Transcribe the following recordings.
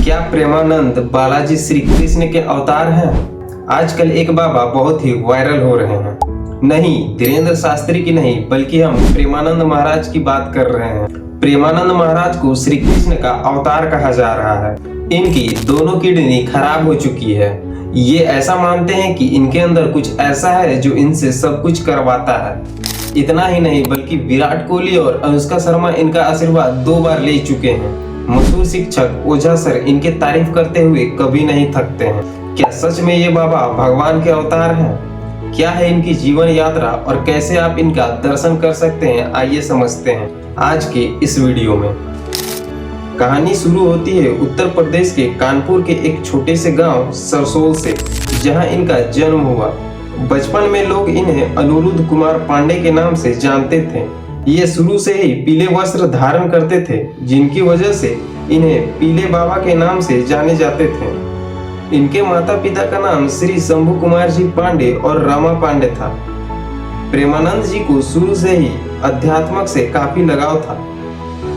क्या प्रेमानंद बालाजी श्री कृष्ण के अवतार हैं? आजकल एक बाबा बहुत ही वायरल हो रहे हैं। नहीं, धीरेन्द्र शास्त्री की नहीं, बल्कि हम प्रेमानंद महाराज की बात कर रहे हैं। प्रेमानंद महाराज को श्री कृष्ण का अवतार कहा जा रहा है। इनकी दोनों किडनी खराब हो चुकी है। ये ऐसा मानते हैं कि इनके अंदर कुछ ऐसा है जो इनसे सब कुछ करवाता है। इतना ही नहीं, बल्कि विराट कोहली और अनुष्का शर्मा इनका आशीर्वाद 2 बार ले चुके हैं। मशहूर शिक्षक ओझा सर इनके तारीफ करते हुए कभी नहीं थकते हैं। क्या सच में ये बाबा भगवान के अवतार हैं? क्या है इनकी जीवन यात्रा और कैसे आप इनका दर्शन कर सकते हैं, आइए समझते हैं आज के इस वीडियो में। कहानी शुरू होती है उत्तर प्रदेश के कानपुर के एक छोटे से गांव सरसोल से, जहां इनका जन्म हुआ। बचपन में लोग इन्हें अनिरुद्ध कुमार पांडे के नाम से जानते थे। ये शुरू से ही पीले वस्त्र धारण करते थे, जिनकी वजह से इन्हें पीले बाबा के नाम से जाने जाते थे। इनके माता पिता का नाम श्री शंभू कुमार जी पांडे और रमा पांडे था। प्रेमानंद जी को शुरू से ही अध्यात्म से काफी लगाव था।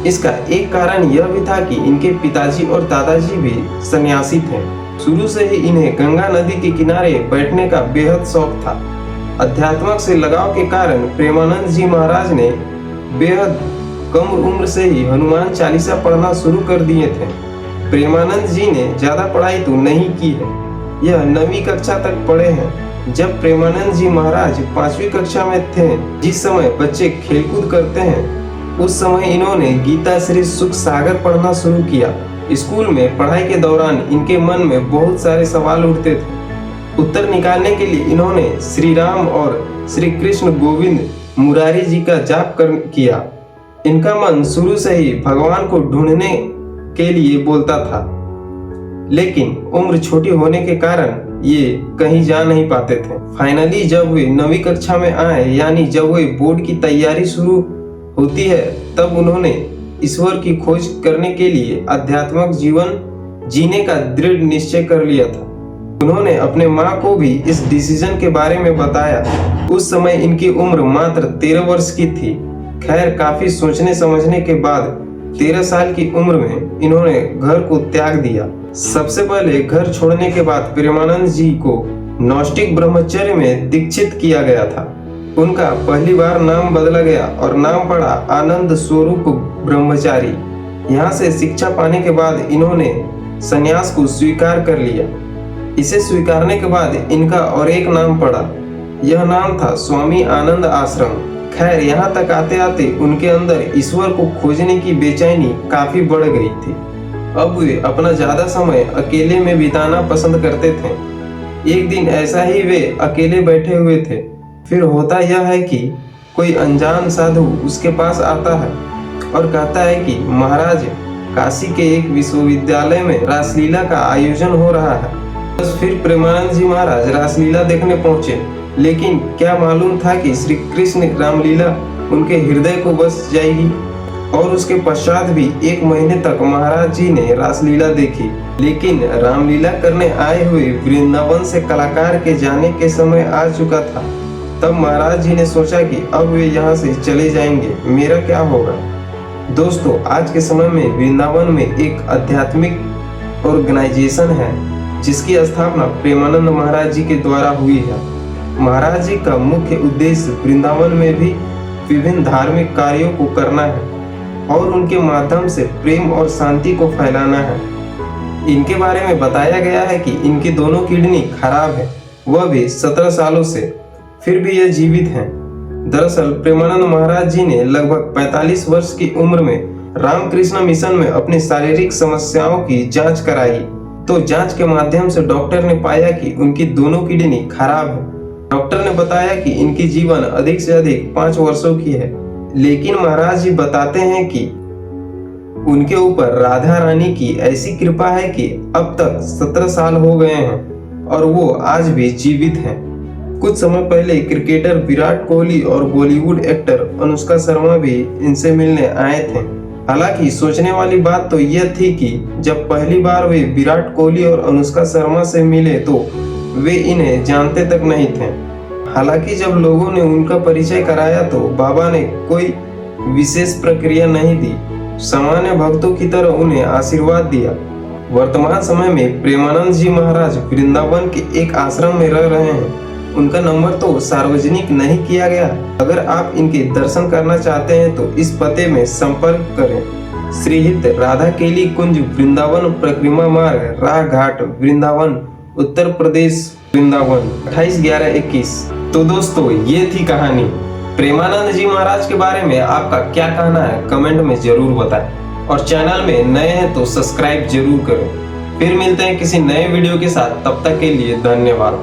इसका एक कारण यह भी था कि इनके पिताजी और दादाजी भी सन्यासी थे। शुरू से ही इन्हें गंगा नदी के किनारे बैठने का बेहद शौक था। अध्यात्म से लगाव के कारण प्रेमानंद जी महाराज ने बेहद कम उम्र से ही हनुमान चालीसा पढ़ना शुरू कर दिए थे। प्रेमानंद जी ने ज्यादा पढ़ाई तो नहीं की है, यह 9वीं कक्षा तक पढ़े हैं। जब प्रेमानंद जी महाराज 5वीं कक्षा में थे, जिस समय बच्चे खेलकूद करते हैं, उस समय इन्होंने गीता श्री सुख सागर पढ़ना शुरू किया। स्कूल में पढ़ाई के दौरान इनके मन में बहुत सारे सवाल उठते थे। उत्तर निकालने के लिए इन्होंने श्री राम और श्री कृष्ण गोविंद मुरारी जी का जाप किया। इनका मन शुरू से ही भगवान को ढूंढने के लिए बोलता था, लेकिन उम्र छोटी होने के कारण ये कहीं जा नहीं पाते थे। फाइनली जब वे 9वीं कक्षा में आए, यानी जब वे बोर्ड की तैयारी शुरू होती है, तब उन्होंने ईश्वर की खोज करने के लिए आध्यात्मिक जीवन जीने का दृढ़ निश्चय कर लिया था। उन्होंने अपने माँ को भी इस डिसीजन के बारे में बताया। उस समय इनकी उम्र मात्र 13 वर्ष की थी। खैर, काफी सोचने समझने के बाद 13 साल की उम्र में इन्होंने घर को त्याग दिया। सबसे पहले घर छोड़ने के बाद प्रेमानंद जी को नौष्टिक ब्रह्मचर्य में दीक्षित किया गया था। उनका पहली बार नाम बदला गया और नाम पड़ा आनंद स्वरूप ब्रह्मचारी। यहाँ से शिक्षा पाने के बाद इन्होंने संन्यास को स्वीकार कर लिया। इसे स्वीकारने के बाद इनका और एक नाम पड़ा। यह नाम था स्वामी आनंद आश्रम। खैर, यहाँ तक आते आते उनके अंदर ईश्वर को खोजने की बेचैनी काफी बढ़ गई थी। अब वे अपना ज्यादा समय अकेले में बिताना पसंद करते थे। एक दिन ऐसा ही वे अकेले बैठे हुए थे। फिर होता यह है कि कोई अनजान साधु उसके पास आता है और कहता है कि महाराज, काशी के एक विश्वविद्यालय में रासलीला का आयोजन हो रहा है। बस फिर प्रेमानंद जी महाराज रासलीला देखने पहुंचे, लेकिन क्या मालूम था कि श्री कृष्ण रामलीला उनके हृदय को बस जाएगी। और उसके पश्चात भी 1 महीने तक महाराज जी ने रासलीला देखी। लेकिन रामलीला करने आए हुए वृंदावन से कलाकार के जाने के समय आ चुका था। तब महाराज जी ने सोचा कि अब वे यहाँ से चले जाएंगे, मेरा क्या होगा। दोस्तों, आज के समय में वृंदावन में एक आध्यात्मिक ऑर्गेनाइजेशन है, जिसकी स्थापना प्रेमानंद महाराज जी के द्वारा हुई है। महाराज जी का मुख्य उद्देश्य वृंदावन में भी विभिन्न धार्मिक कार्यों को करना है और उनके माध्यम से प्रेम और शांति को फैलाना है। इनके बारे में बताया गया है कि इनकी दोनों किडनी खराब है, वह भी 17 सालों से, फिर भी यह जीवित हैं। दरअसल प्रेमानंद महाराज जी ने लगभग 45 वर्ष की उम्र में रामकृष्ण मिशन में अपनी शारीरिक समस्याओं की जांच कराई। तो जांच के माध्यम से डॉक्टर ने पाया कि उनकी दोनों किडनी खराब है। डॉक्टर ने बताया कि इनकी जीवन अधिक से अधिक 5 वर्षों की है। लेकिन महाराज जी बताते हैं कि उनके ऊपर राधा रानी की ऐसी कृपा है कि अब तक 17 साल हो गए हैं और वो आज भी जीवित हैं। कुछ समय पहले क्रिकेटर विराट कोहली और बॉलीवुड एक्टर अनुष्का शर्मा भी इनसे मिलने आए थे। हालांकि सोचने वाली बात तो यह थी कि जब पहली बार वे विराट कोहली और अनुष्का शर्मा से मिले तो वे इन्हें जानते तक नहीं थे। हालांकि जब लोगों ने उनका परिचय कराया तो बाबा ने कोई विशेष प्रक्रिया नहीं दी, सामान्य भक्तों की तरह उन्हें आशीर्वाद दिया। वर्तमान समय में प्रेमानंद जी महाराज वृंदावन के एक आश्रम में रह रहे हैं। उनका नंबर तो सार्वजनिक नहीं किया गया। अगर आप इनके दर्शन करना चाहते हैं तो इस पते में संपर्क करें। श्रीहित राधा केली कुंज वृंदावन परिक्रमा मार्ग राह घाट वृंदावन उत्तर प्रदेश वृंदावन 28/11/21। तो दोस्तों ये थी कहानी। प्रेमानंद जी महाराज के बारे में आपका क्या कहना है कमेंट में जरूर बताएं और चैनल में नए हैं तो सब्सक्राइब जरूर करें। फिर मिलते हैं किसी नए वीडियो के साथ, तब तक के लिए धन्यवाद।